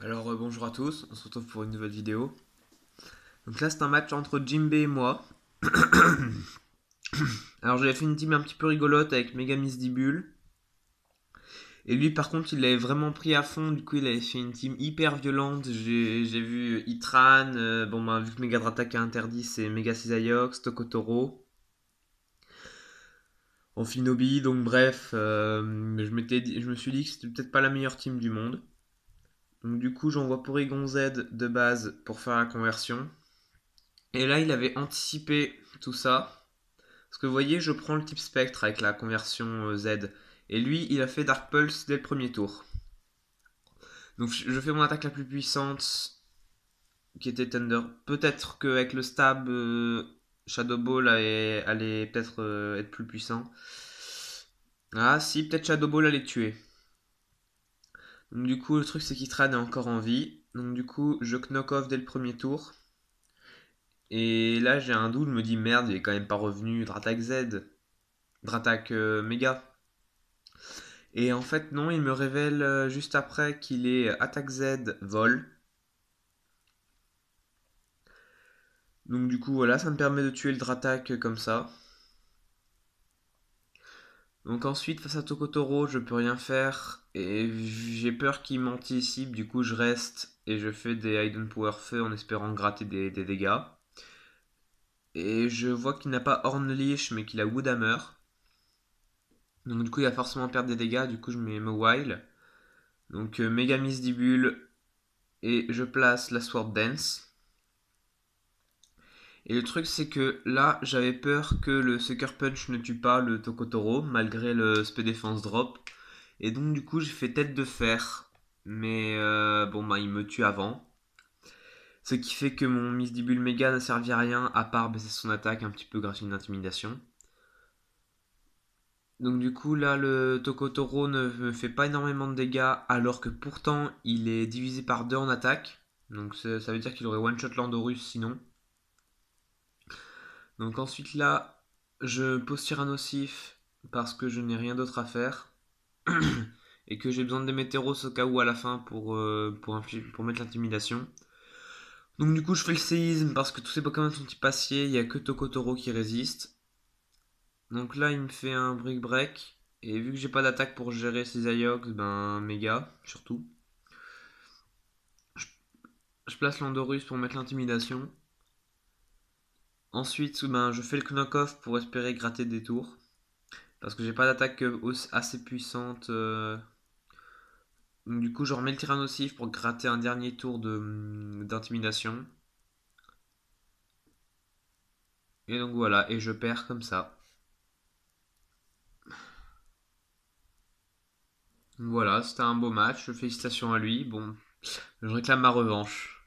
Alors bonjour à tous, on se retrouve pour une nouvelle vidéo. Donc là c'est un match entre Jimbe et moi. Alors j'avais fait une team un petit peu rigolote avec Megamistibule. Et lui par contre il l'avait vraiment pris à fond, du coup il avait fait une team hyper violente. J'ai vu Itran, bon bah vu que Megadratak est interdit c'est Mega Cisaiox, Tokotoro, Amphinobi, donc bref, je me suis dit que c'était peut-être pas la meilleure team du monde. Donc du coup j'envoie Porygon Z de base pour faire la conversion. Et là, il avait anticipé tout ça. Parce que vous voyez, je prends le type spectre avec la conversion Z. Et lui, il a fait Dark Pulse dès le premier tour. Donc je fais mon attaque la plus puissante, qui était Thunder. Peut-être qu'avec le stab, Shadow Ball allait peut-être être plus puissant. Ah si, peut-être Shadow Ball allait tuer. Donc du coup, le truc c'est qu'Itran est encore en vie. Donc du coup, je knock off dès le premier tour. Et là, j'ai un doute, je me dis merde, il est quand même pas revenu Dratak Z. Dratak Méga. Et en fait, non, il me révèle juste après qu'il est attaque Z, vol. Donc du coup, voilà, ça me permet de tuer le Dratak comme ça. Donc ensuite, face à Tokotoro, je peux rien faire. Et j'ai peur qu'il m'anticipe, du coup je reste et je fais des Hidden Power Feu en espérant gratter des dégâts. Et je vois qu'il n'a pas Horn Leash, mais qu'il a Woodhammer. Donc du coup, il va forcément perdre des dégâts, du coup je mets Mawile. Donc Mega Misdibule, et je place la Sword Dance. Et le truc, c'est que là, j'avais peur que le Sucker Punch ne tue pas le Tokotoro, malgré le SP Defense Drop. Et donc, du coup, j'ai fait tête de fer. Mais bon, bah, il me tue avant. Ce qui fait que mon Misdibule Mega n'a servi à rien, à part baisser son attaque un petit peu grâce à une intimidation. Donc, du coup, là, le Tokotoro ne me fait pas énormément de dégâts, alors que pourtant, il est divisé par 2 en attaque. Donc, ça veut dire qu'il aurait one-shot Landorus sinon. Donc ensuite là, je pose Tyrannosif parce que je n'ai rien d'autre à faire. Et que j'ai besoin de Démétéros au cas où à la fin pour mettre l'intimidation. Donc du coup je fais le séisme parce que tous ces Pokémon sont type acier, il n'y a que Tokotoro qui résiste. Donc là il me fait un Brick Break. Et vu que j'ai pas d'attaque pour gérer ces Ayox, ben méga surtout. Je, je place Landorus pour mettre l'intimidation. Ensuite ben, je fais le knock-off pour espérer gratter des tours. Parce que j'ai pas d'attaque assez puissante. Donc, du coup, je remets le Tyrannosif pour gratter un dernier tour d'intimidation. Et donc voilà, et je perds comme ça. Donc, voilà, c'était un beau match. Félicitations à lui. Bon, je réclame ma revanche.